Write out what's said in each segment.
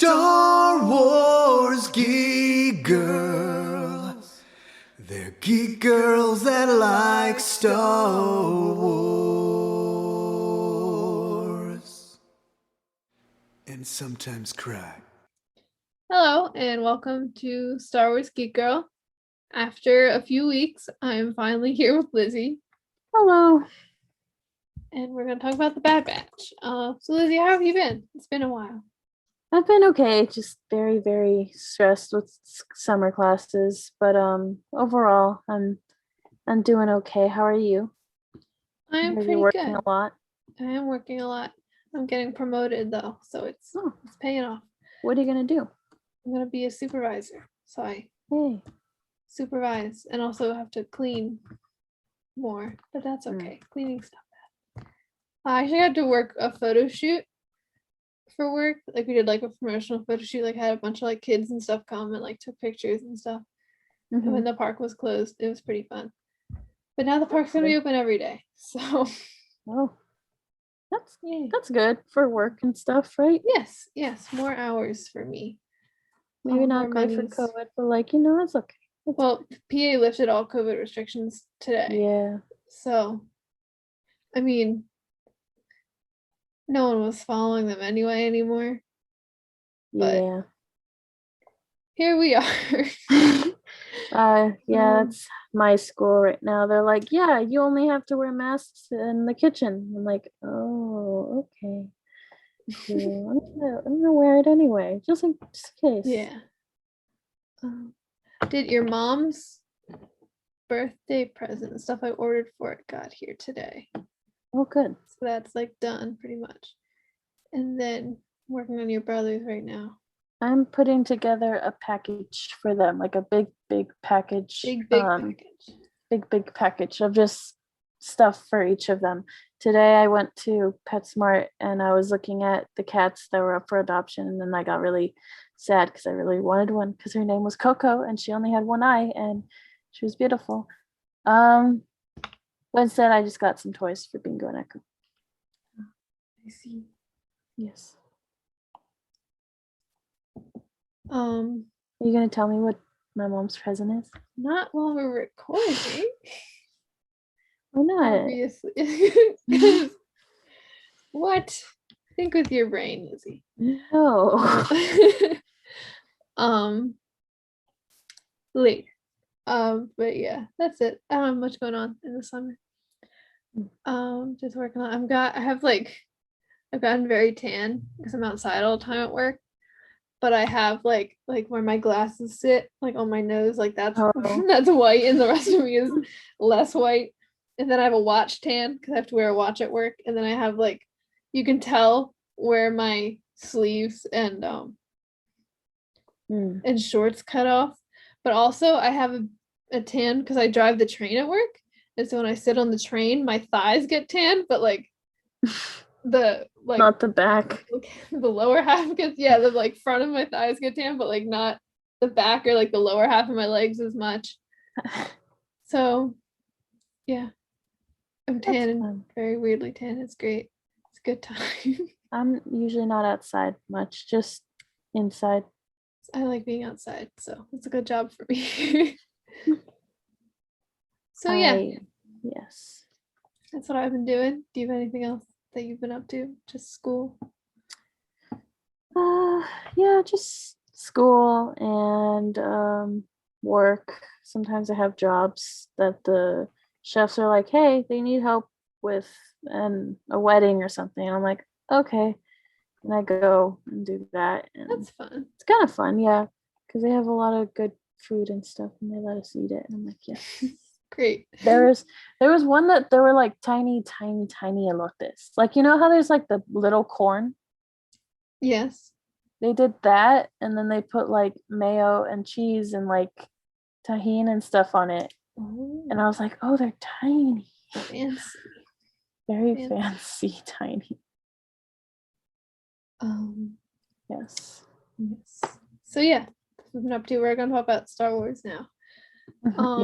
Star Wars geek girls. They're geek girls that like Star Wars. And sometimes cry. Hello, and welcome to Star Wars Geek Girl. After a few weeks, I'm finally here with Lizzy. Hello. And we're going to talk about the Bad Batch. So, Lizzy, how have you been? It's been a while. I've been okay, just very, very stressed with summer classes, but overall I'm doing okay. How are you? I am Are you pretty working good. a lot? I am working a lot. I'm getting promoted though, so it's paying off. What are you gonna do? I'm going to be a supervisor, so I supervise and also have to clean more, but that's okay. Cleaning's not bad. I actually had to work a photo shoot for work. Like we did like a promotional photo shoot, like had a bunch of like kids and stuff come and like took pictures and stuff. And when the park was closed, it was pretty fun. But now the park's gonna be open every day. So that's good for work and stuff, right? Yes, more hours for me. Maybe not good for COVID, but like, it's okay. Well, PA lifted all COVID restrictions today. Yeah. So I mean, no one was following them anyway anymore. But here we are. It's my school right now. They're like, yeah, you only have to wear masks in the kitchen. I'm like, oh, okay. Cool. I'm gonna wear it anyway, just in case. Yeah. Did your mom's birthday present and stuff I ordered for it got here today? Oh, good. So that's like done pretty much. And then working on your brother's right now. I'm putting together a package for them, like a big package. Big package. Big package of just stuff for each of them. Today I went to PetSmart and I was looking at the cats that were up for adoption, and then I got really sad because I really wanted one because her name was Coco and she only had one eye and she was beautiful. But instead I just got some toys for Bingo and Echo. I see. Yes. Are you gonna tell me what my mom's present is? Not while we're recording. Why not? Obviously. What? Think with your brain, Lizzy. No. Later. But yeah, that's it. I don't have much going on in the summer. Just working on. I've gotten very tan because I'm outside all the time at work. But I have like where my glasses sit, like on my nose, like that's that's white, and the rest of me is less white. And then I have a watch tan because I have to wear a watch at work. And then I have like, you can tell where my sleeves and shorts cut off. But also I have a tan because I drive the train at work, and so when I sit on the train, my thighs get tan, but like not the back. The lower half gets the like front of my thighs get tan, but like not the back or like the lower half of my legs as much. So yeah, I'm tan and very weirdly tan. It's great. It's a good time. I'm usually not outside much, just inside. I like being outside, so it's a good job for me. So yes, that's what I've been doing. Do you have anything else that you've been up to? Just school? Just school and work. Sometimes I have jobs that the chefs are like, hey, they need help with a wedding or something. And I'm like, okay. And I go and do that. And that's fun. It's kind of fun, yeah, because they have a lot of good food and stuff and they let us eat it. And I'm like, yes. Great. There was one that there were like tiny elotes. Like, you know how there's like the little corn? Yes. They did that, and then they put like mayo and cheese and like tahini and stuff on it. Oh. And I was like, oh, they're tiny. Fancy. Very fancy, tiny. Yes. So yeah, we've been up to. We're gonna talk about Star Wars now.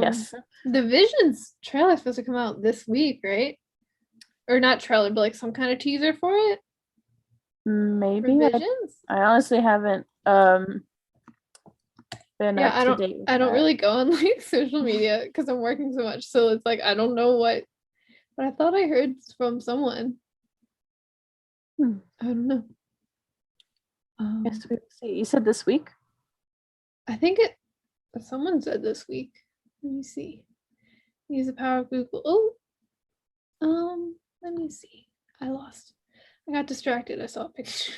Yes. The Visions trailer is supposed to come out this week, right? Or not trailer, but like some kind of teaser for it. Maybe. Visions? I honestly haven't been Yeah, up to date with I don't that. really go on like social media because I'm working so much. So it's like I don't know what, but I thought I heard from someone. Hmm. I don't know. Yes, we will see. You said this week? I think someone said this week. Let me see. Use the power of Google. Let me see. I got distracted. I saw a picture.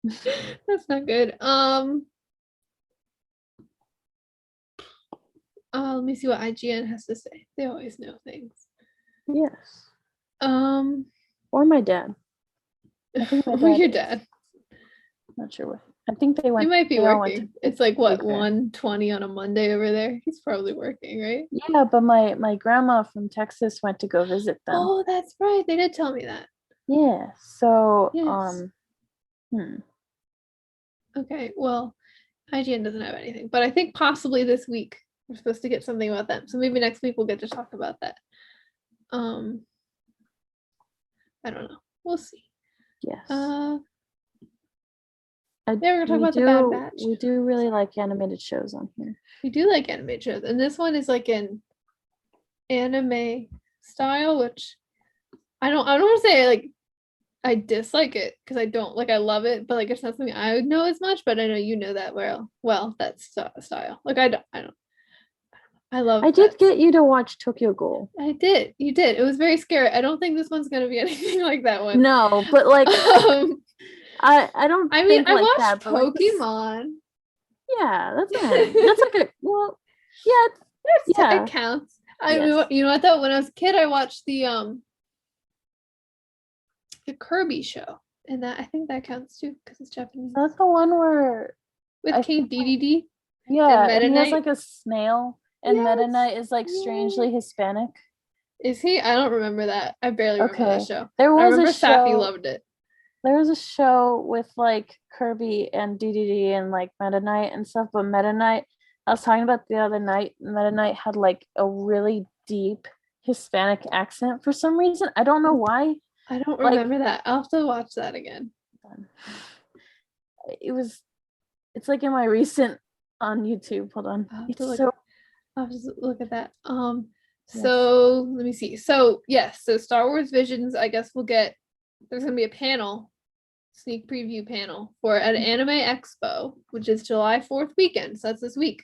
That's not good. Let me see what IGN has to say. They always know things. Yes. Um, Or my dad. I think my or dad your is. dad. Not sure what. I think they He went. might be they all went working. to It's like what, daycare. 1:20 on a Monday over there. He's probably working, right? Yeah, but my grandma from Texas went to go visit them. Oh, that's right. They did tell me that. Yeah. So Yes. Okay. Well, IGN doesn't have anything, but I think possibly this week we're supposed to get something about them. So maybe next week we'll get to talk about that. I don't know. We'll see. yes. Yeah, we're gonna talk about the Bad Batch. We do really like animated shows on here. We do like animated shows, and this one is like an anime style, which I don't want to say like I dislike it because I don't like I love it, but like it's not something I would know as much. But I know you know that well that's style. Like I don't. I love. I did get you to watch Tokyo Ghoul. I did. You did. It was very scary. I don't think this one's gonna be anything like that one. No, but like I don't. I mean, think I like watched that, but like Pokemon. yeah, that's that's like a well, yeah, yeah. It counts. Yes. You know what though? When I was a kid, I watched the Kirby show, and that I think that counts too because it's Japanese. That's the one where With King DDD. yeah, and and Meta he has Knight. like a snail, and Yes, Meta Knight is like strangely Hispanic. Is he? I don't remember that. I barely remember that show. There was I remember a show. Safi loved it. There was a show with like Kirby and DDD and like Meta Knight and stuff, but Meta Knight, I was talking about the other night, Meta Knight had like a really deep Hispanic accent for some reason. I don't know why. I don't remember that. I'll have to watch that again. It's like in my recent on YouTube. Hold on. I'll have to look at that. So let me see. So yes, so Star Wars Visions, I guess there's gonna be a panel, sneak preview panel for at Anime Expo, which is July 4th weekend. So that's this week.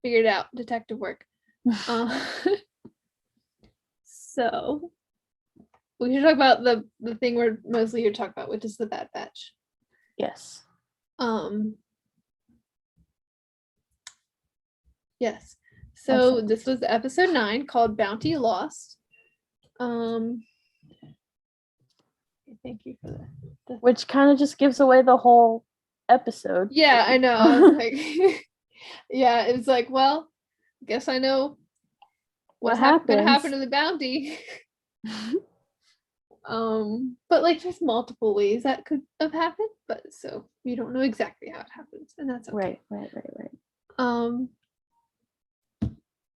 Figured it out, detective work. So we should talk about the thing we're mostly here to talk about, which is the Bad Batch. Yes. Yes. So this was episode 9 called Bounty Lost. Thank you for that. Which kind of just gives away the whole episode. Yeah, I know. I was like, yeah, it was like, well, guess I know what's gonna happen to the bounty. But like there's multiple ways that could have happened, but so we don't know exactly how it happens, and that's okay. Right.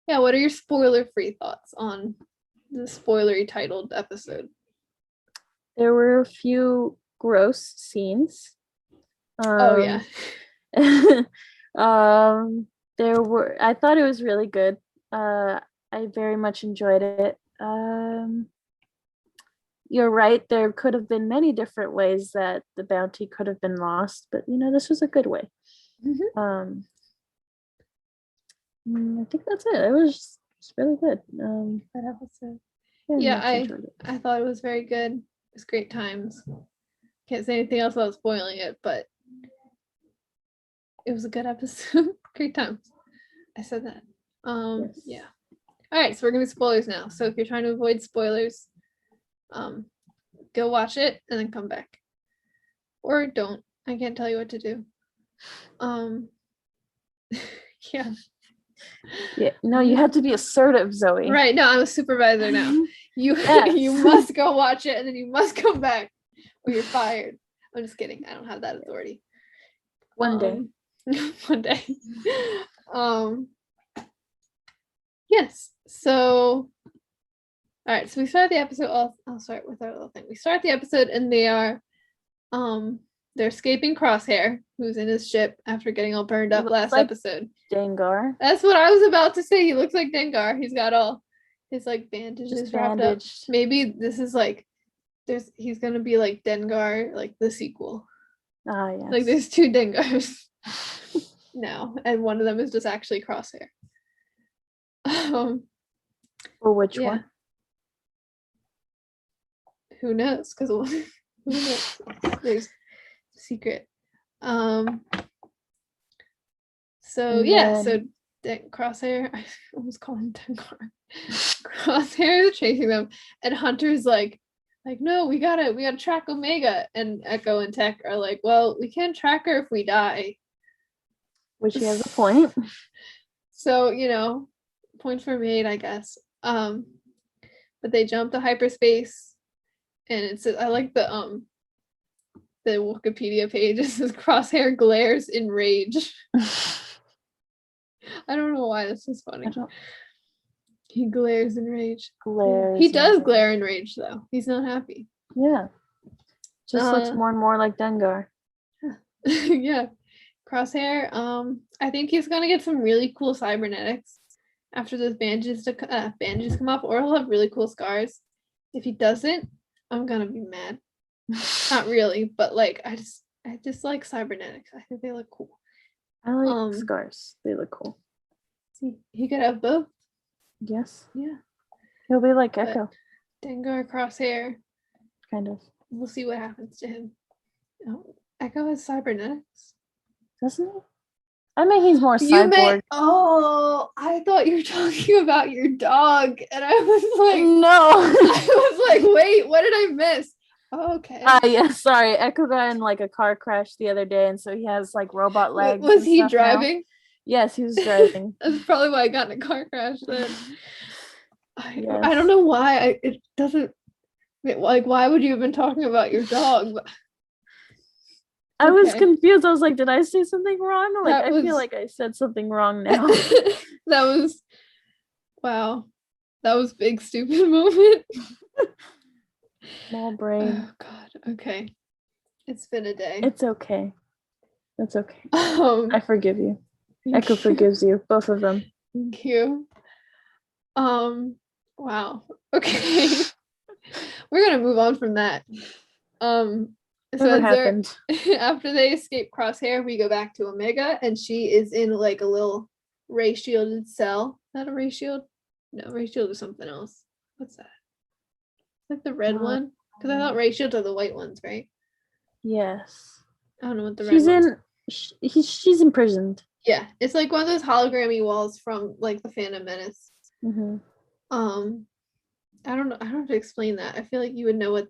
Yeah, what are your spoiler-free thoughts on the spoilery titled episode? There were a few gross scenes. Oh yeah. There were. I thought it was really good. I very much enjoyed it. You're right. There could have been many different ways that the bounty could have been lost, but this was a good way. Mm-hmm. I think that's it. It was just really good. That episode. Yeah, I thought it was very good. It was great times. Can't say anything else without spoiling it, but it was a good episode. Great times. I said that. Yes. Yeah. All right, so we're gonna be spoilers now. So if you're trying to avoid spoilers, go watch it and then come back. Or don't. I can't tell you what to do. Yeah. Yeah, no, you have to be assertive, Zoe. Right. No, I'm a supervisor now. You must go watch it and then you must come back or you're fired. I'm just kidding. I don't have that authority. One day. One day. Yes. So all right, so we start the episode. I'll start with our little thing. We start the episode and they are they're escaping Crosshair, who's in his ship after getting all burned up looks last like episode. Dengar. That's what I was about to say. He looks like Dengar. He's got all his like bandages Just wrapped bandaged. up. Maybe this is like he's gonna be like Dengar, like the sequel. Ah, yes. Like there's 2 Dengars now, and one of them is just actually Crosshair. Or which yeah. one? Who knows? Because who knows? There's a secret. So And yeah, so then- Crosshair, I almost call him Dengar. Crosshair is chasing them, and Hunter's like, no, we gotta track Omega. And Echo and Tech are like, well, we can't track her if we die. Which he has a point. So, points were made, I guess. But they jump to hyperspace, and it says, I like the Wikipedia page. It says Crosshair glares in rage. I don't know why this is funny. He glares in rage. He does glare in rage, though. He's not happy. Yeah. Just looks more and more like Dengar. Yeah. Crosshair, I think he's gonna get some really cool cybernetics after those bandages come off, or he'll have really cool scars. If he doesn't, I'm gonna be mad. Not really, but like I just like cybernetics. I think they look cool. I like scars. They look cool. See, he could have both. Yes. Yeah. He'll be like Echo. Dengar, Crosshair. Kind of. We'll see what happens to him. Oh, Echo has cybernetics. Doesn't he? I mean, he's more cyborg. I thought you were talking about your dog, and I was like, no. I was like, wait, what did I miss? Oh, okay. Yeah, sorry. Echo got in like a car crash the other day, and so he has like robot legs. Was he driving? Now. Yes, he was driving. That's probably why I got in a car crash then. Yes. I don't know why. It doesn't. Like, why would you have been talking about your dog? I was confused. I was like, did I say something wrong? Like, I feel like I said something wrong now. That was, wow. That was big stupid moment. Small brain. Oh God. Okay. It's been a day. It's okay. That's okay. I forgive you. Echo forgives you. Both of them. Thank you. Wow. Okay. We're gonna move on from that. Never happened. After they escape Crosshair, we go back to Omega, and she is in like a little ray shielded cell. Is that a ray shield? No, ray shield is something else. What's that? Like the red one? Because I thought ray shields are the white ones, right? Yes. I don't know what the red ones. She's imprisoned. Yeah, it's like one of those hologrammy walls from like the Phantom Menace. Mm-hmm. I don't know. I don't have to explain that. I feel like you would know what.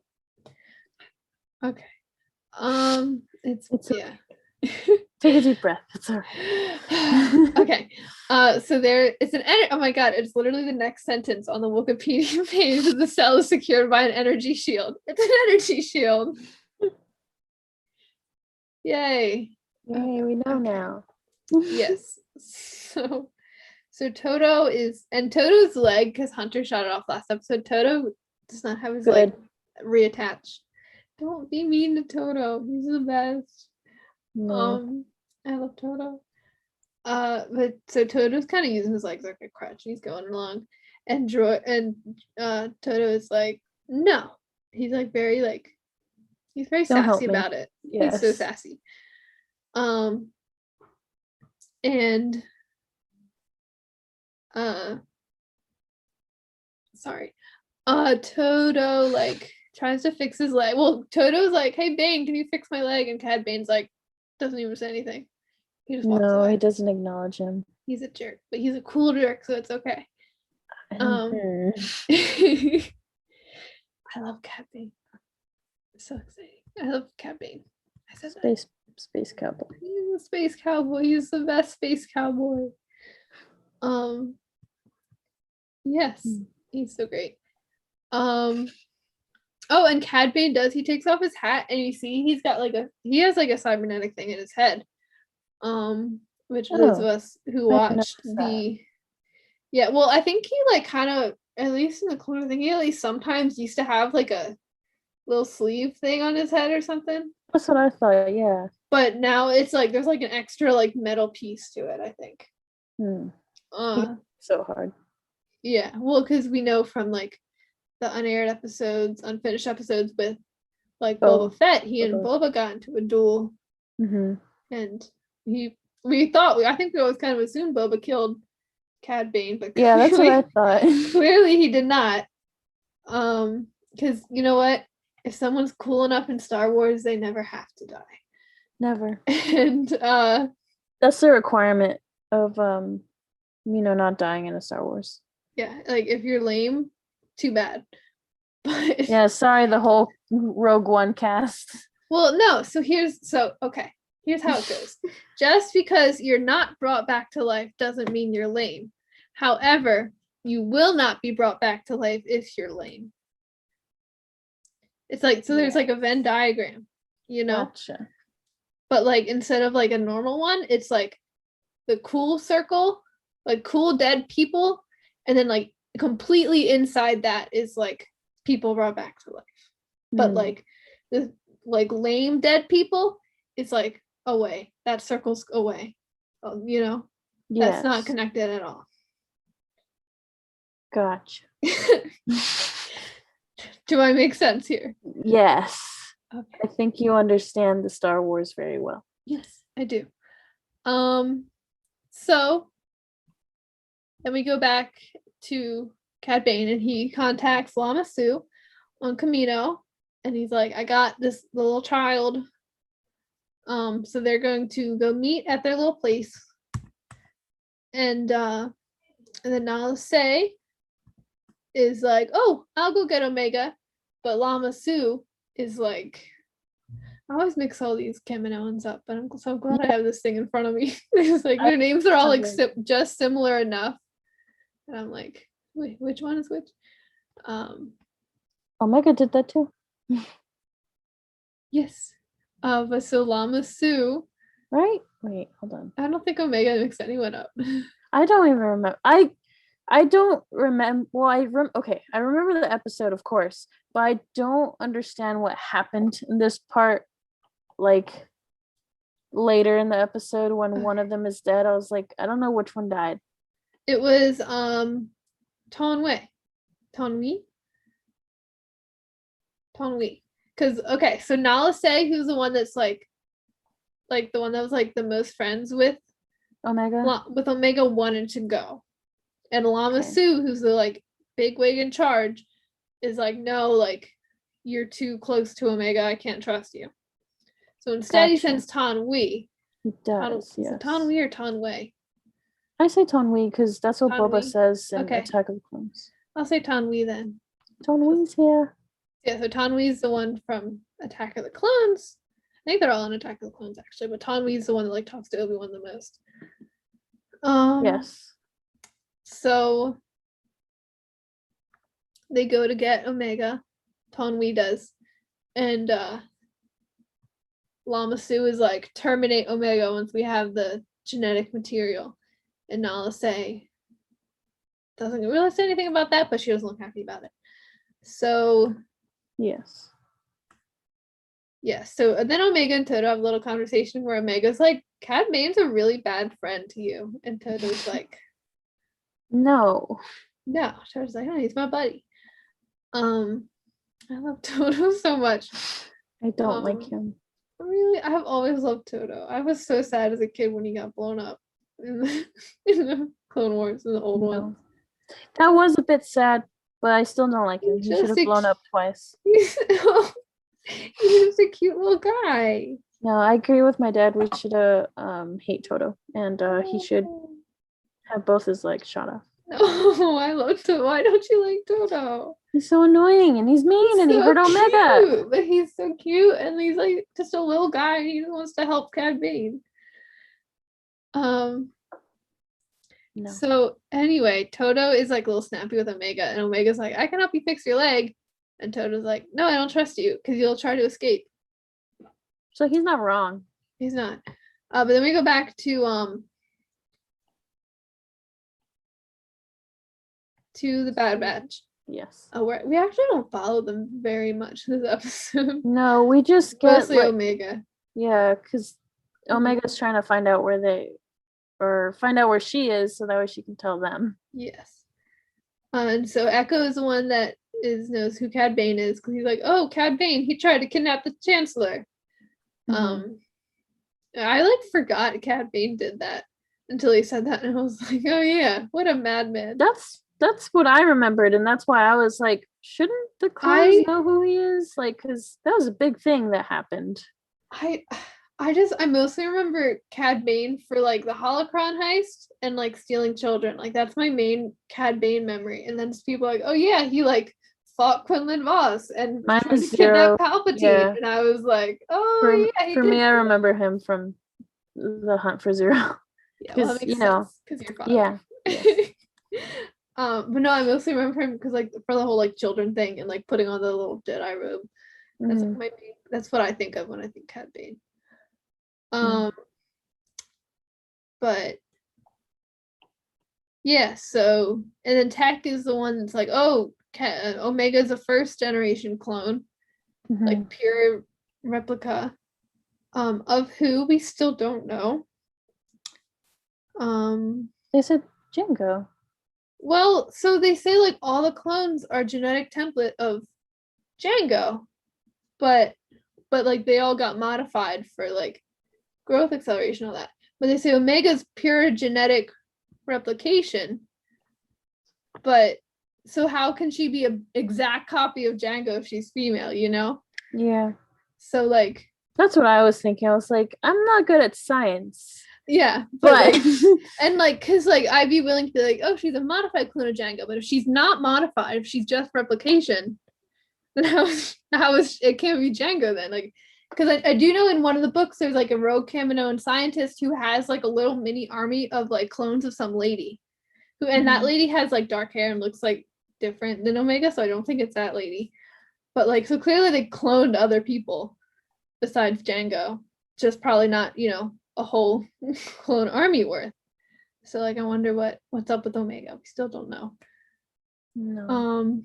Okay. It's yeah. Take a deep breath. It's all right. Okay. So it's an oh my god, it's literally the next sentence on the Wikipedia page. The cell is secured by an energy shield. It's an energy shield. Yay. Yay, we know now. Yes. So Toto's leg, because Hunter shot it off last episode, Toto does not have his leg reattached. Don't be mean to Toto. He's the best. No. I love Toto. But so Toto's kind of using his legs like a crutch. He's going along, and Toto is like, no. He's like very he's very sassy about it. Yes. He's so sassy. And sorry. Toto tries to fix his leg. Well, Toto's like, hey Bane, can you fix my leg? And Cad Bane's like, doesn't even say anything. He just walks away. He doesn't acknowledge him. He's a jerk, but he's a cool jerk, so it's okay. I love Cad Bane. It's so exciting. I love Cad Bane. I said Space cowboy. He's a space cowboy. He's the best space cowboy. Yes, he's so great. Oh, and Cad Bane he takes off his hat, and you see he has a cybernetic thing in his head. Which those of us who watched yeah, well, I think he kind of, at least in the Clone thing, he at least sometimes used to have a little sleeve thing on his head or something. That's what I thought. Yeah. But now it's like there's like an extra like metal piece to it, I think. Hmm. Uh So hard. yeah. Well, because we know from like the unaired episodes, unfinished episodes with like Oh, Boba Fett, he and Boba. Boba got into a duel, Mm-hmm. and I think we always kind of assumed Boba killed Cad Bane, but Yeah, that's what I thought. clearly he did not. Because you know what? If someone's cool enough in Star Wars, they never have to die. Never. And That's the requirement of not dying in a Star Wars. yeah, like if you're lame, too bad. But Yeah, sorry, the whole Rogue One cast. well, no. Okay. Here's how it goes. Just because you're not brought back to life doesn't mean you're lame. However, you will not be brought back to life if you're lame. It's like, so there's like a Venn diagram, you know? Gotcha. But like instead of like a normal one, it's like the cool circle, like cool dead people, and then like completely inside that is like people brought back to life. But like the like lame dead people, it's like away. That circle's away. You know? That's not connected at all. Gotcha. Do I make sense here? Yes. Okay. I think you understand the Star Wars very well. Yes, I do. So then we go back to Cad Bane and he contacts Lama Su on Camino and he's like, I got this little child. So they're going to go meet at their little place. And then Nala Se is like, oh, I'll go get Omega. But Lama Su is like, I always mix all these Kaminoans up, but I'm so glad I have this thing in front of me. It's like their names are all like just similar enough. And I'm like, wait, which one is which? Omega did that too. Yes. But so Lama Su. Right? Wait, hold on. I don't think Omega mixed anyone up. I don't even remember. I don't remember. Well, okay. I remember the episode, of course, but I don't understand what happened in this part. Like later in the episode, when one of them is dead, I was like, I don't know which one died. It was Tonwei. Tonwei? Tonwei. Because okay, so Nala Se, who's the one that's like the one that was like the most friends with Omega wanted to go. And Lama Su, who's the like big wig in charge, is like, no, like you're too close to Omega. I can't trust you. So instead, he sends Tonwei. He does. Yes. Is it Tonwei or Tonwei? I say Tonwei because that's what Boba says in Attack of the Clones. I'll say Tonwei then. Tonwei's here. Yeah, so Tonwei's the one from Attack of the Clones. I think they're all in Attack of the Clones actually, but Tonwei's the one that like talks to Obi-Wan the most. Yes. So they go to get Omega. Tonwei does. And Lama Su is like, terminate Omega once we have the genetic material. And Nala Se doesn't really say anything about that, but she doesn't look happy about it. So yes. Yeah, so then Omega and Toto have a little conversation where Omega's like, Cad Bane's a really bad friend to you. And Toto's like, no. Toto's like, oh, he's my buddy. I love Toto so much. I don't like him. Really, I have always loved Toto. I was so sad as a kid when he got blown up in the Clone Wars, in the old one. That was a bit sad, but I still don't like him. He should have blown up twice. He's just a cute little guy. No, I agree with my dad. We should hate Toto, and he should have both his legs shot off. No, I love Toto. Why don't you like Toto? He's so annoying, and he's mean, and he hurt Omega. But he's so cute, and he's like just a little guy, and he wants to help Cad Bane. No. So anyway, Toto is like a little snappy with Omega, and Omega's like, I can help you fix your leg. And Toto's like, no, I don't trust you because you'll try to escape. So he's not wrong. He's not. But then we go back to the Bad Batch. Yes. Oh, we actually don't follow them very much this episode. No, we just get Mostly Omega. yeah, because Mhm. Omega's trying to find out where she is, so that way she can tell them. Yes. And so Echo is the one that knows who Cad Bane is because he's like, oh, Cad Bane, he tried to kidnap the Chancellor. I like forgot Cad Bane did that until he said that, and I was like, oh yeah, what a madman. That's what I remembered, and that's why I was like, shouldn't the clones know who he is? Like, because that was a big thing that happened. I mostly remember Cad Bane for like the holocron heist and like stealing children. Like that's my main Cad Bane memory. And then people like, oh yeah, he like fought Quinlan Voss and Mine tried to is Zero. kidnap Palpatine. Yeah. And I was like, oh yeah, For me, I remember him from the Hunt for Zero. Yeah, well, that makes sense because you're father. Yeah. Yes. But no, I mostly remember him because like for the whole like children thing and like putting on the little Jedi robe. That's like that's what I think of when I think Cad Bane. But yeah, so and then Tech is the one that's like, oh, Omega's a first generation clone, like pure replica, of who we still don't know. They said Django. Well, so they say like all the clones are genetic template of Django, but like they all got modified for like growth acceleration, all that. But they say Omega's pure genetic replication. But so how can she be an exact copy of Django if she's female, you know? Yeah. So like that's what I was thinking. I was like, I'm not good at science. Yeah, but like, and like, cause like I'd be willing to be like, oh, she's a modified clone of Django, but if she's not modified, if she's just replication, then how is it can't be Django then? Like, because I do know in one of the books there's like a rogue Kaminoan scientist who has like a little mini army of like clones of some lady, who and that lady has like dark hair and looks like different than Omega, so I don't think it's that lady. But like, so clearly they cloned other people besides Django, just probably not, you know, a whole clone army worth. So like I wonder what's up with Omega. We still don't know. No.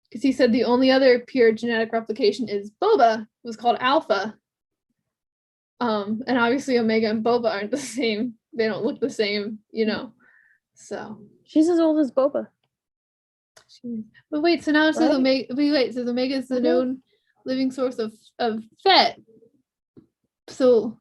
Because he said the only other pure genetic replication is Boba, was called Alpha. And obviously Omega and Boba aren't the same. They don't look the same, you know. So she's as old as Boba. But wait, so now it says Omega. Wait, so Omega is the known living source of Fett. So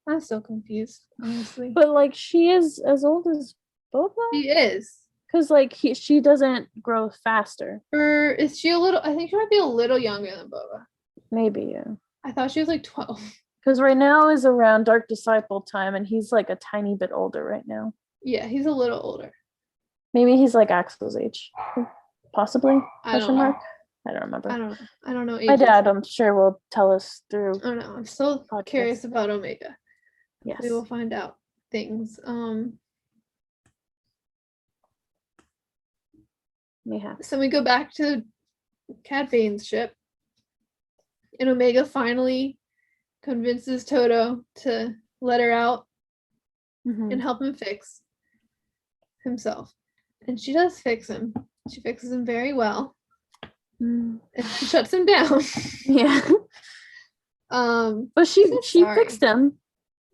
I'm still confused, honestly. But like she is as old as Boba? She is. Because like she doesn't grow faster. Or is she a little I think she might be a little younger than Boba. Maybe, yeah. I thought she was like 12. Because right now is around Dark Disciple time and he's like a tiny bit older right now. Yeah, he's a little older. Maybe he's like Axel's age. Possibly. I don't know. I don't remember. I don't know. My dad, I'm sure, will tell us through. I don't know. I'm still curious about Omega. Yes. We will find out things. So we go back to Cad Bane's ship. And Omega finally convinces Toto to let her out and help him fix himself. And she does fix him. She fixes him very well. And she shuts him down. Yeah. But she fixed him.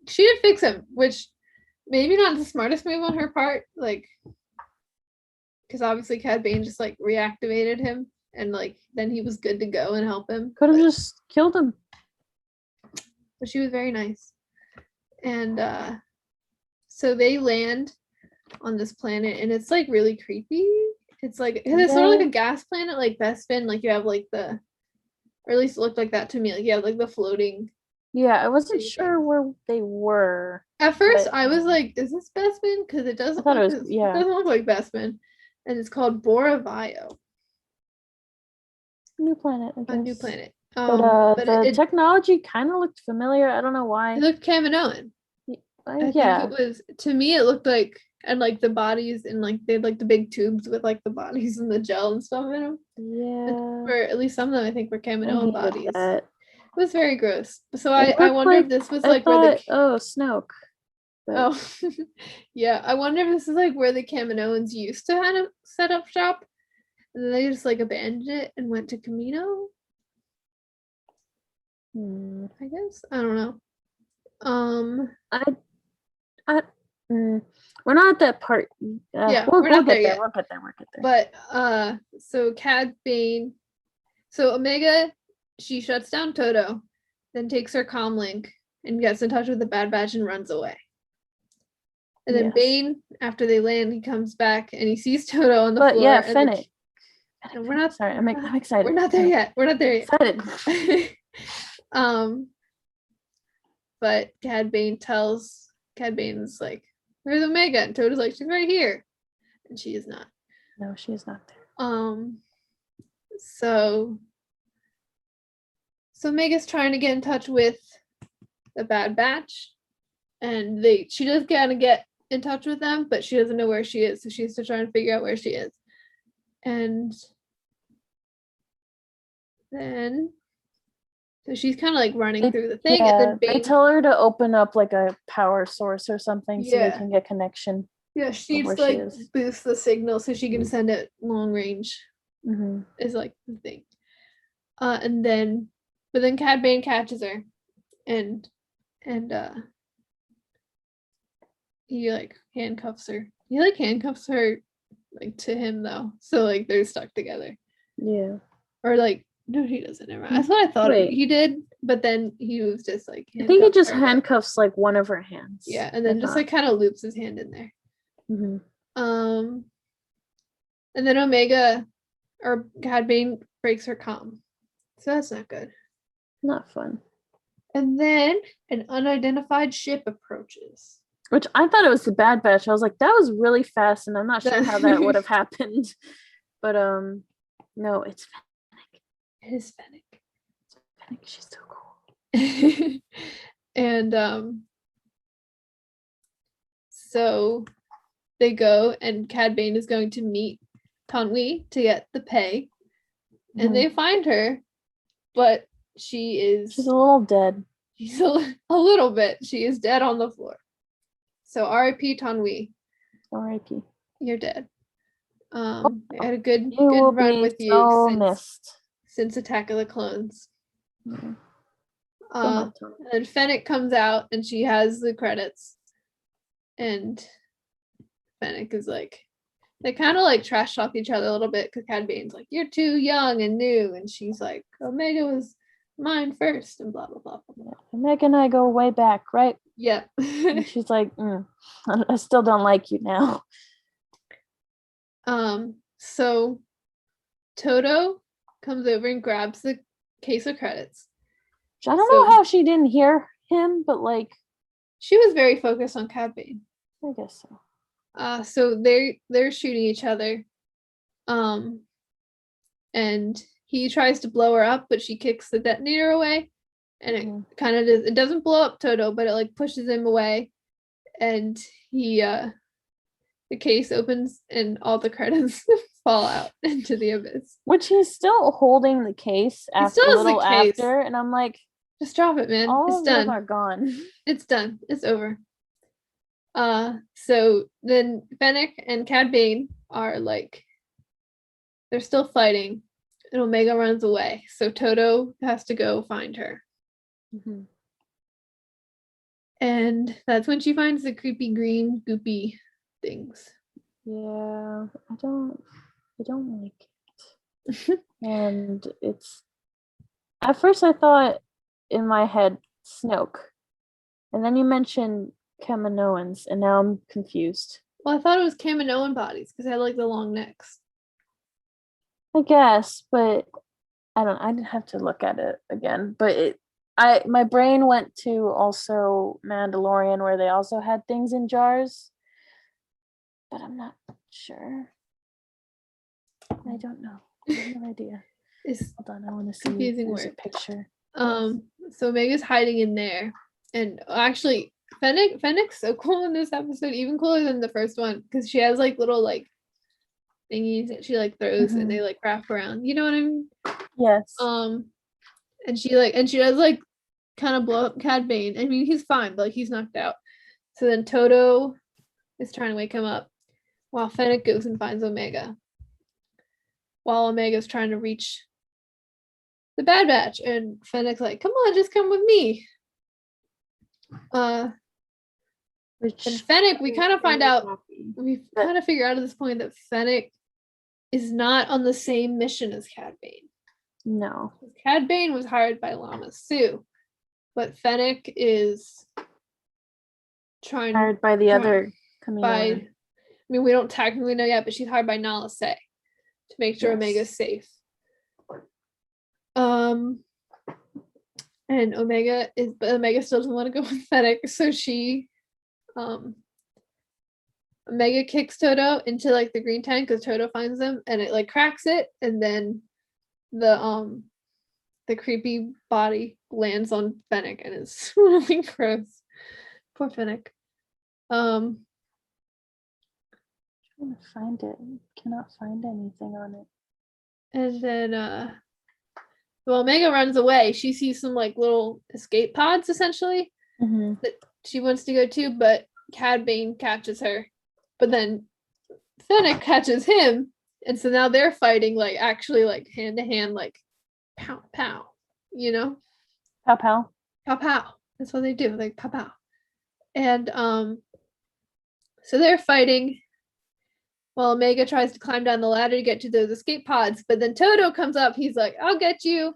She did fix him, which maybe not the smartest move on her part, like because obviously Cad Bane just like reactivated him and like then he was good to go and help him. Could have just killed him. But she was very nice. And so they land on this planet and it's like really creepy. It's like it's sort of like a gas planet, like Bespin, like you have like or at least it looked like that to me. Like you have like the floating. Yeah, I wasn't sure where they were. At first, I was like, "Is this Bespin?" Because it doesn't. It doesn't look like Bespin, and it's called Boravio. New planet. I guess. A new planet. But the technology kind of looked familiar. I don't know why. It looked Kaminoan. I think it was, to me, it looked like, and like the bodies and like they had like the big tubes with like the bodies and the gel and stuff in them. Yeah. Or at least some of them I think were Kaminoan bodies. That. It was very gross. So I wonder if this was like where the Snoke. But Oh, yeah. I wonder if this is like where the Kaminoans used to kind of set up shop, and then they just like abandoned it and went to Camino. I guess I don't know. I, I, we're not at that part. Yeah, we'll we're not get there there. yet. We'll get there. We'll get there. But so Cad Bane, so Omega, she shuts down Toto, then takes her comm link and gets in touch with the Bad Batch and runs away. And then Yes. Bane, after they land, he comes back and he sees Toto on the But floor. yeah, and then Fennec. and we're not. Sorry, I'm excited. We're not there yet. We're not there yet. Excited. But Cad Bane's like, "Where's Omega?" And Toto's like, "She's right here," and she is not. No, she is not there. So Omega's trying to get in touch with the Bad Batch, and she does kind of get in touch with them, but she doesn't know where she is, so she's still trying to figure out where she is. And then so she's kind of like running through the thing, and then they tell her to open up like a power source or something so they can get connection. Yeah, she needs to where she like is. boost the signal so she can send it long range. Is like the thing. But then Cad Bane catches her, and he like handcuffs her. He like handcuffs her like to him though, so like they're stuck together. Yeah. Or like no, he doesn't. Never mind. That's what I thought he did, but then he was just like. I think he just handcuffs like one of her hands. Yeah, and then just like kind of loops his hand in there. And then Omega or Cad Bane breaks her comm, so that's not good. Not fun. And then an unidentified ship approaches. Which I thought it was the Bad Batch. I was like, that was really fast, and I'm not sure how that would have happened. But no, it's Fennec. It is Fennec. Fennec, she's so cool. And so they go, and Cad Bane is going to meet Tanwi to get the pay, and they find her, but she's a little dead. She's a little bit. She is dead on the floor. So R.I.P. Tanwi. R.I.P. You're dead. I had a good will run be with so you missed. since Attack of the Clones. Yeah. And then Fennec comes out and she has the credits. And Fennec is like, they kind of like trash talk each other a little bit because Cad Bane's like, "You're too young and new," and she's like, "Omega was mine first," and blah blah blah blah blah. Omega and I go way back, right? Yeah. And she's like, I still don't like you now. So Toto comes over and grabs the case of credits. I don't know how she didn't hear him, but like she was very focused on Cad Bane. I guess so. So they're shooting each other. And he tries to blow her up, but she kicks the detonator away. And it kind of it doesn't blow up Toto, but it like pushes him away. And he the case opens and all the credits fall out into the abyss. Which he's still holding the case after a little after, and I'm like, just drop it, man. All it's of done. Them are gone. It's done. It's over. So then Fennec and Cad Bane are like, they're still fighting, and Omega runs away. So Toto has to go find her. And that's when she finds the creepy green goopy things. Yeah, I don't like it. And it's at first I thought in my head Snoke, and then you mentioned Kaminoans, and now I'm confused. Well, I thought it was Kaminoan bodies because they had like the long necks. I guess, but I didn't have to look at it again. But my brain went to also Mandalorian, where they also had things in jars, but I'm not sure. I don't know. I have no idea. Hold on, I want to see. Confusing There's word. a picture. So Mega's hiding in there, and actually, Fennec's so cool in this episode, even cooler than the first one, because she has like little like thingies that she like throws, and they like wrap around. You know what I mean? Yes. And she does like kind of blow up Cad Bane. I mean, he's fine, but like he's knocked out. So then Toto is trying to wake him up while Fennec goes and finds Omega. While Omega's trying to reach the Bad Batch, and Fennec's like, come on, just come with me. And Fennec, we kind of find out, we kind of figure out at this point that Fennec is not on the same mission as Cad Bane. No. Cad Bane was hired by Lama Sue, but Fennec is Hired by the other Camino. I mean, we don't technically know yet, but she's hired by Nala Se to make sure Omega's safe. And Omega still doesn't want to go with Fennec, so she Omega kicks Toto into like the green tank because Toto finds them and it like cracks it, and then the creepy body lands on Fennec and it's really gross. Poor Fennec. I'm trying to find it. Cannot find anything on it. And then well, Omega runs away. She sees some like little escape pods essentially that she wants to go to, but Cad Bane catches her. But then Fennec catches him, and so now they're fighting like actually like hand to hand, like pow pow, you know? Pow pow. Pow pow. That's what they do, like pow pow. And so they're fighting while Omega tries to climb down the ladder to get to those escape pods, but then Toto comes up, he's like, I'll get you.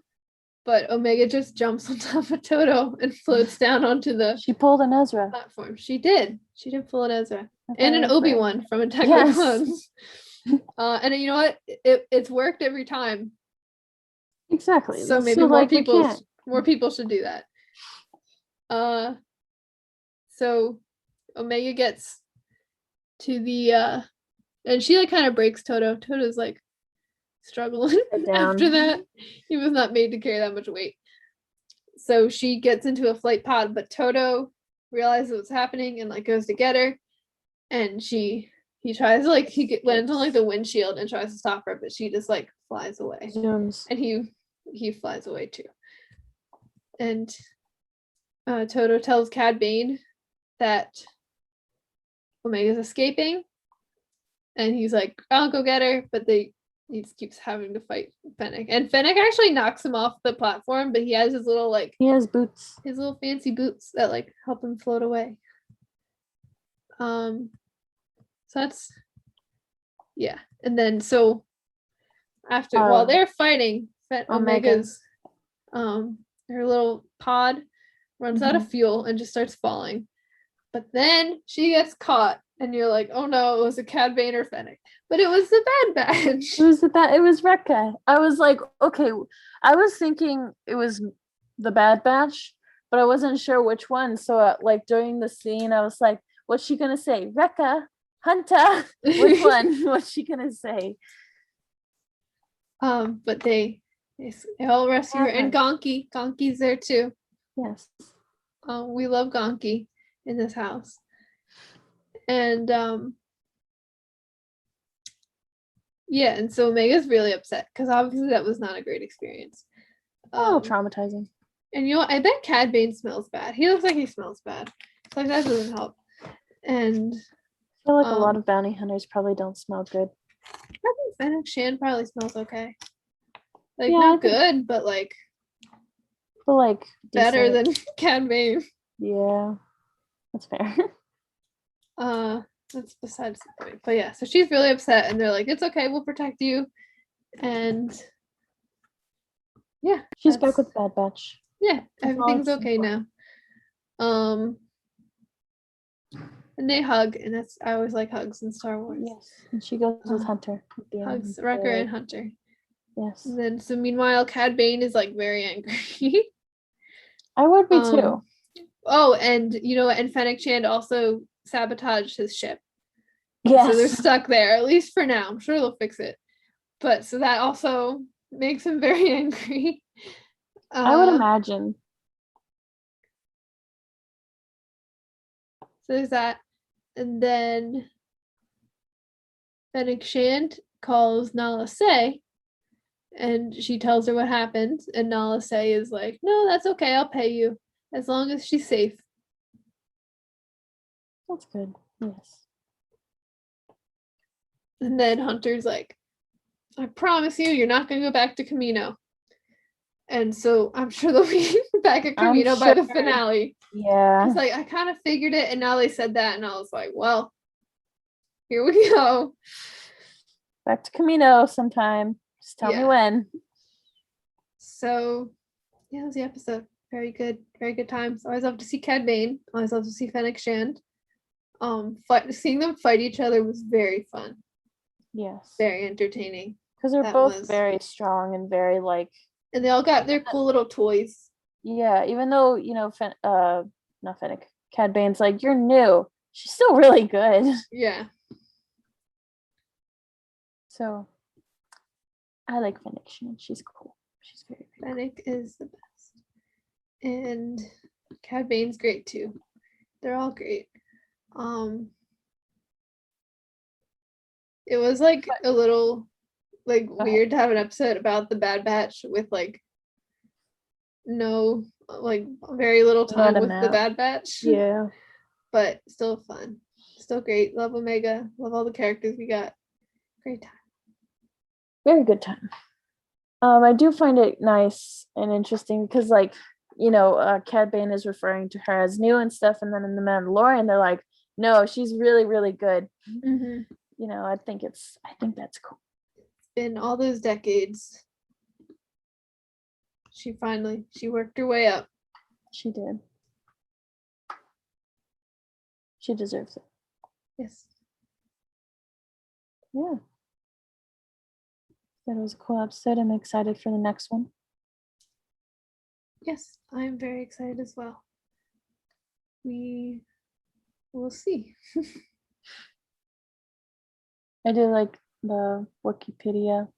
But Omega just jumps on top of Toto and floats down onto the She pulled an Ezra platform. She did pull an Ezra. And an Obi-Wan from Attack of the Clones. And you know what? It's worked every time. Exactly. So maybe more people should do that. So Omega gets to the and she like kind of breaks Toto. Toto's like struggling after that. He was not made to carry that much weight. So she gets into a flight pod, but Toto realizes what's happening and like goes to get her. And he tries to like lands on like the windshield and tries to stop her, but she just like flies away. Zooms. And he flies away too. And Toto tells Cad Bane that Omega's escaping, and he's like, I'll go get her, but he just keeps having to fight Fennec. And Fennec actually knocks him off the platform, but he has his little like he has boots. His little fancy boots that like help him float away. So that's and then so after while they're fighting, Omega's her little pod runs out of fuel and just starts falling. But then she gets caught, and you're like, oh no, it was a Cad Bane or Fennec. But it was the Bad Batch. It was Rekka. I was like, okay. I was thinking it was the Bad Batch, but I wasn't sure which one. So like during the scene, I was like, what's she gonna say? Rekka? Hunter? Which one? What's she gonna say? But they all rescue her, and Gonki's there too. Yes. We love Gonki in this house. And and so Omega's really upset because obviously that was not a great experience. Traumatizing. And you know what? I bet Cad Bane smells bad. He looks like he smells bad. So like that doesn't help. And I feel like a lot of bounty hunters probably don't smell good. I think Fennec Shan probably smells okay. Like not good, but like better than Cad Bane. Yeah, that's fair. That's besides the point. But yeah, so she's really upset, and they're like, "It's okay, we'll protect you." And yeah, she's back with Bad Batch. Yeah, everything's okay now. And they hug, and I always like hugs in Star Wars. Yes, and she goes with Hunter. Hugs Wrecker and Hunter. Yes. And then so meanwhile, Cad Bane is like very angry. I would be too. Oh, and you know, and Fennec Shand also sabotaged his ship. Yes. So they're stuck there, at least for now. I'm sure they'll fix it. But so that also makes him very angry. I would imagine. So there's that. And then Fennec Shand calls Nala Se, and she tells her what happened. And Nala Se is like, no, that's okay. I'll pay you as long as she's safe. That's good. Yes. And then Hunter's like, I promise you're not going to go back to Camino. And so I'm sure they'll be back at I'm Camino by the sure. finale. Yeah. Because like I kind of figured it, and now they said that, and I was like, well, here we go. Back to Camino sometime. Just tell me Yeah. when. So yeah, that was the episode. Very good times. Always love to see Cad Bane. Always love to see Fennec Shand. Seeing them fight each other was very fun. Yes. Very entertaining. Because they're That both was. very strong and very like. And they all got their cool little toys. Yeah, even though, not Fennec, Cad Bane's like, you're new. She's still really good. Yeah. So I like Fennec Shand. She's cool. She's very cool. Fennec is the best. And Cad Bane's great too. They're all great. It was like a little like weird to have an episode about the Bad Batch with like no like very little time Not a with the map. Bad Batch. Yeah. But still fun. Still great. Love Omega. Love all the characters we got. Great time. Very good time. I do find it nice and interesting because, like, Cad Bane is referring to her as new and stuff, and then in the Mandalorian, they're like, no, she's really, really good. Mm-hmm. I think that's cool. In all those decades, she worked her way up. She did. She deserves it. Yes. Yeah. That was a cool episode. I'm excited for the next one. Yes, I'm very excited as well. We will see. I do like the Wikipedia.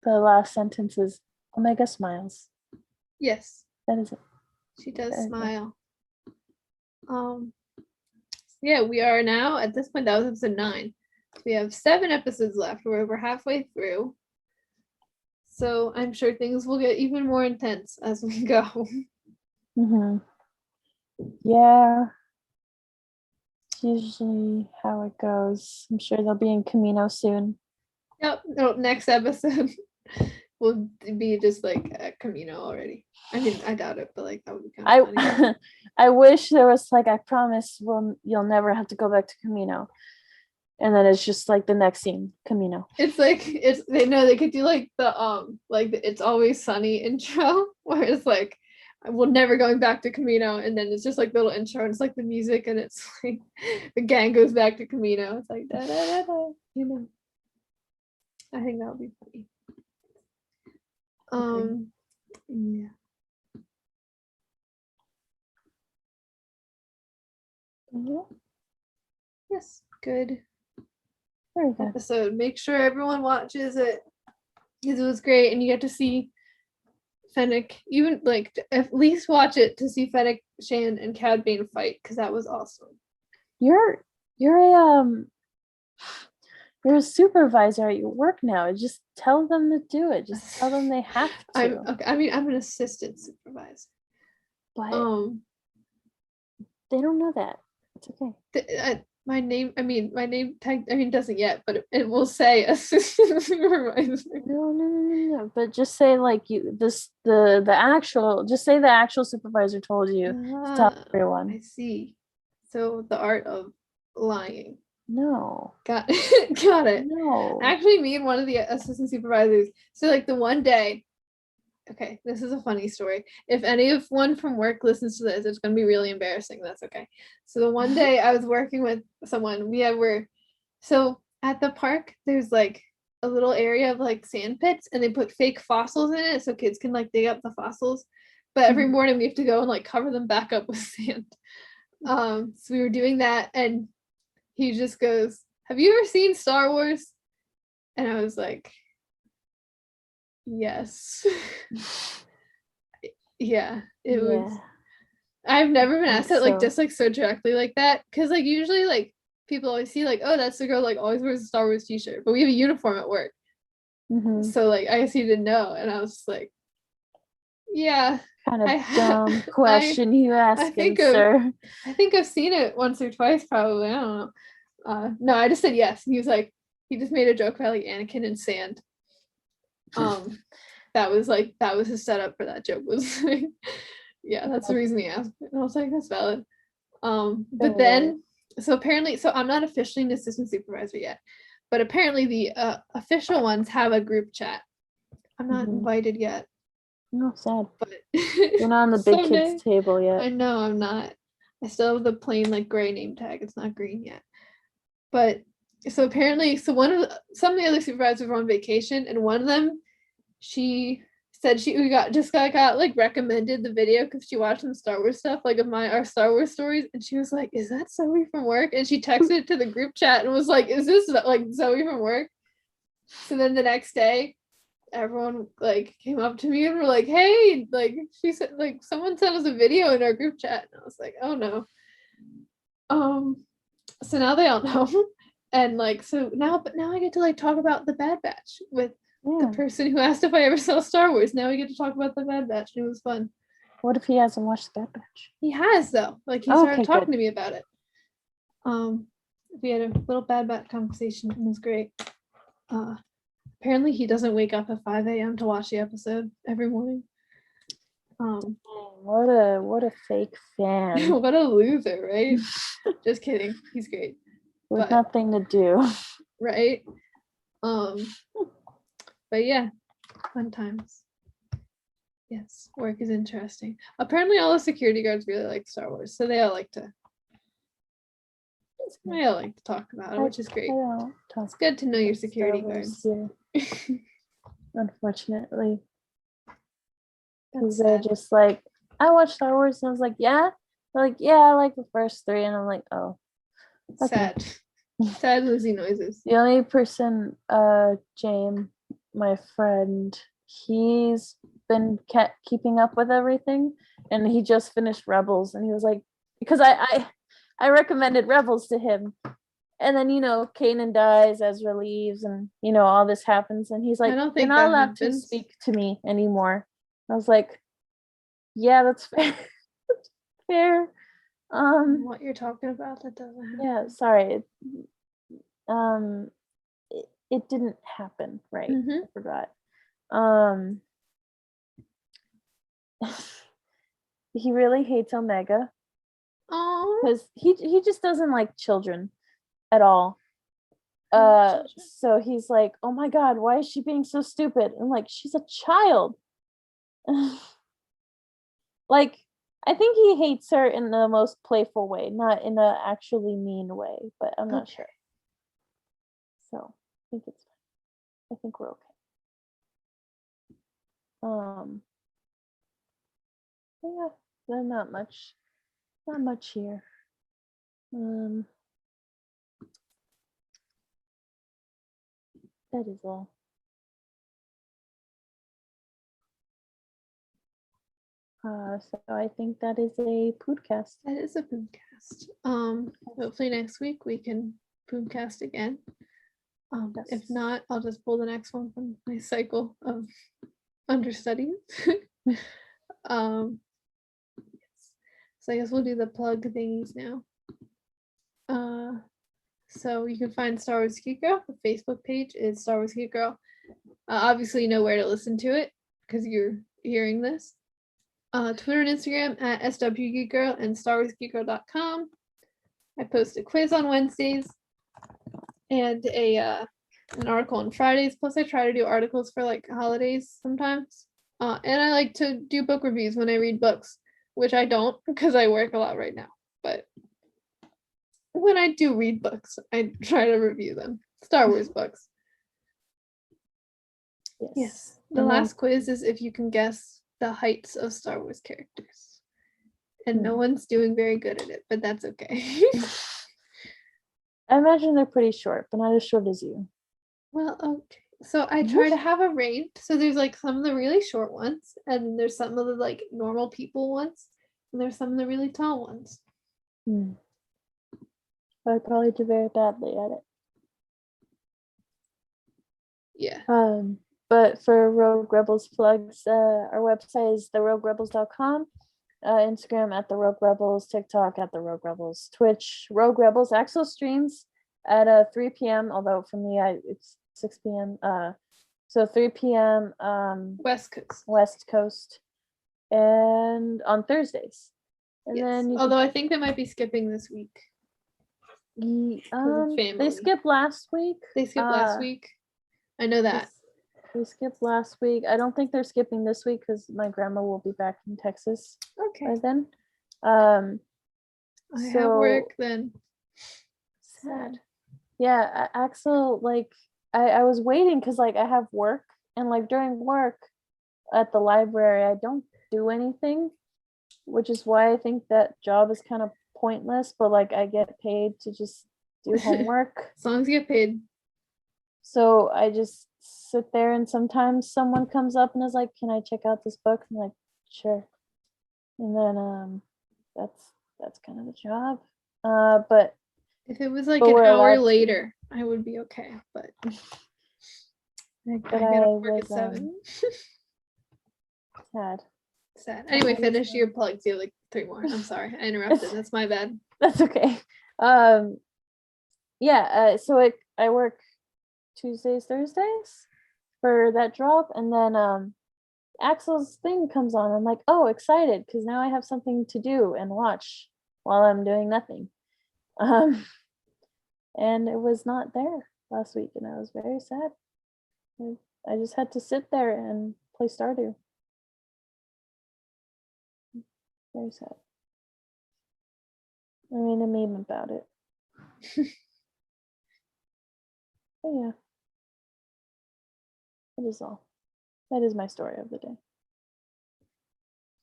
The last sentence is Omega smiles. Yes. That is it. She does Very smile. Yeah, we are now at this point. That was episode 9. We have 7 episodes left. We're over halfway through. So I'm sure things will get even more intense as we go. Mm-hmm. Yeah. It's usually how it goes. I'm sure they'll be in Camino soon. Yep. No, next episode will be just like at Camino already. I mean, I doubt it, but like that would be kind of funny. I wish there was like, I promise you'll never have to go back to Camino. And then it's just like the next scene, Camino. It's like they could do like the It's Always Sunny intro where it's like we're never going back to Camino, and then it's just like the little intro and it's like the music and it's like the gang goes back to Camino. It's like da da da da, I think that would be funny. Yeah. Yeah. Yes, good. Very good. Episode. Make sure everyone watches it because it was great, and you get to see Fennec. Even like at least watch it to see Fennec Shand and Cad Bane fight because that was awesome. You're a supervisor at your work now. Just tell them to do it. Just tell them they have to. I'm an assistant supervisor. But they don't know that. It's okay. My name doesn't yet, but it will say assistant supervisor. No. But just say like the actual supervisor told you to tell everyone. I see. So the art of lying. No. Got it. No. Actually, me and one of the assistant supervisors. So like the one day. Okay, this is a funny story. If anyone from work listens to this, it's gonna be really embarrassing. That's okay. So the one day I was working with someone, so at the park, there's like a little area of like sand pits, and they put fake fossils in it so kids can like dig up the fossils. But every morning we have to go and like cover them back up with sand. So we were doing that, and he just goes, "Have you ever seen Star Wars?" And I was like, yes. Yeah, it was. I've never been asked that like just like so directly like that, because like usually like people always see like, oh, that's the girl like always wears a Star Wars t-shirt, but we have a uniform at work. So like I guess he didn't know, and I was just like, yeah. kind of I ha- dumb question you asking, think sir? I think I've seen it once or twice, probably. I don't know. No, I just said yes. And he was like, he just made a joke about like Anakin and sand. That was his setup for that joke. Was like, yeah, that's the reason he asked. And I was like, that's valid. But then, so apparently, so I'm not officially an assistant supervisor yet, but apparently the official ones have a group chat. I'm not invited yet. No, sad. But you're not on the big someday, kids table yet. I know I'm not. I still have the plain like gray name tag. It's not green yet. But so apparently, so some of the other supervisors were on vacation, and one of them, she said we got like recommended the video because she watched some Star Wars stuff, like of our Star Wars stories, and she was like, "Is that Zoe from work?" And she texted it to the group chat and was like, "Is this like Zoe from work?" So then the next day, everyone like came up to me and were like, "Hey," like she said, like someone sent us a video in our group chat, and I was like, "Oh no." So now they all know, and like but now I get to like talk about the Bad Batch with the person who asked if I ever saw Star Wars. Now we get to talk about the Bad Batch, and it was fun. What if he hasn't watched the Bad Batch? He has though. Like he started talking to me about it. We had a little Bad Batch conversation, and it was great. Apparently he doesn't wake up at 5 a.m. to watch the episode every morning. What a fake fan. What a loser, right? Just kidding. He's great. With nothing to do. Right? But yeah, fun times. Yes, work is interesting. Apparently all the security guards really like Star Wars, so they all like to talk about it, which is great. It's good to know your security guards. Unfortunately. Because they're just like, I watched Star Wars, and I was like, yeah? They're like, yeah, I like the first 3. And I'm like, oh. Okay. Sad Lizzy noises. The only person, James, my friend, he's been keeping up with everything, and he just finished Rebels, and he was like, because I recommended Rebels to him, and then Kanan dies, Ezra leaves, and all this happens, and he's like, you're not allowed to speak to me anymore. I was like, yeah, that's fair. Fair. What you're talking about, that doesn't happen. Yeah, sorry. It didn't happen, right? I forgot. He really hates Omega. Because he just doesn't like children at all. So he's like, oh my god, why is she being so stupid? And like, she's a child. Like, I think he hates her in the most playful way, not in a actually mean way, but I'm not sure. So I think it's fine. I think we're okay. Yeah, there's not much here. That is all. So I think that is a podcast. That is a podcast. Hopefully next week we can podcast again. If not, I'll just pull the next one from my cycle of understudying. So I guess we'll do the plug thingies now. So you can find Star Wars Geek Girl. The Facebook page is Star Wars Geek Girl. Obviously you know where to listen to it because you're hearing this. Twitter and Instagram at swgeekgirl and starwarsgeekgirl.com. I post a quiz on Wednesdays and an article on Fridays. Plus I try to do articles for like holidays sometimes. And I like to do book reviews when I read books, which I don't because I work a lot right now. But when I do read books, I try to review them. Star Wars books. Yes. The last quiz is if you can guess the heights of Star Wars characters. And no one's doing very good at it, but that's okay. I imagine they're pretty short, but not as short as you. Well, okay. So I try to have a range. So there's like some of the really short ones, and there's some of the like normal people ones, and there's some of the really tall ones. I'd probably do very badly at it. Yeah. But for Rogue Rebels plugs, our website is theroguerebels.com, Instagram at the Rogue Rebels, TikTok at the Rogue Rebels, Twitch Rogue Rebels. Axel streams at 3 p.m. Although for me, it's 6 p.m. So 3 p.m. West Coast. West Coast, and on Thursdays. And Yes. then you Although I think they might be skipping this week. they family. skipped last week. They skipped last week. I know that. They skipped last week. I don't think they're skipping this week because my grandma will be back in Texas Okay. by then. I have work So then. sad. Yeah, Axel, like I was waiting because like I have work, and like during work at the library I don't do anything, which is why I think that job is kind of pointless, but like I get paid to just do homework. As long as you get paid. So I just sit there, and sometimes someone comes up and is like, "Can I check out this book?" I'm like, "Sure." And then that's kind of the job. But If it was like But an we're hour allowed to. later, I would be okay. But I gotta work at was 7. sad. Sad. Anyway, was, finish your plugs. You have like 3 more. I'm sorry. I interrupted. That's my bad. That's okay. So I work Tuesdays, Thursdays for that drop, and then Axel's thing comes on. I'm like, oh, excited, because now I have something to do and watch while I'm doing nothing. And it was not there last week, and I was very sad. I just had to sit there and play Stardew. Very sad. I made a meme about it. But yeah, that is all. That is my story of the day.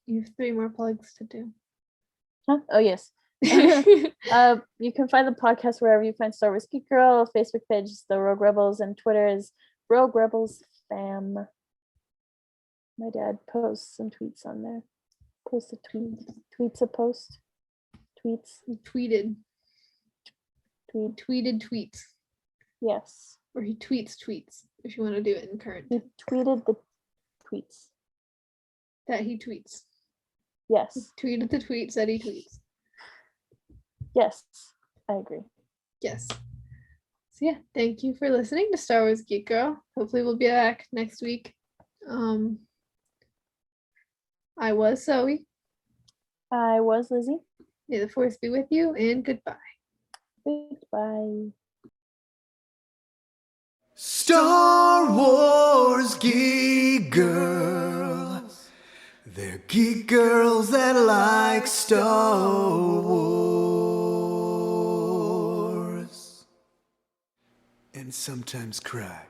You have 3 more plugs to do. Huh? Oh yes. You can find the podcast wherever you find Star Wars Geek Girl. Facebook page is the Rogue Rebels, and Twitter is Rogue Rebels Fam. My dad posts some tweets on there. Posts a tweet. Tweets a post. Tweets. He tweeted. Tweet. Tweeted tweets. Yes. Or he tweets tweets, if you want to do it in current. He tweeted the tweets. That he tweets. Yes. He tweeted the tweets that he tweets. Yes. I agree. Yes. So yeah, thank you for listening to Star Wars Geek Girl. Hopefully we'll be back next week. I was Zoe. I was Lizzie. May the force be with you, and goodbye. Goodbye. Star Wars geek girls. They're geek girls that like Star Wars. And sometimes cry.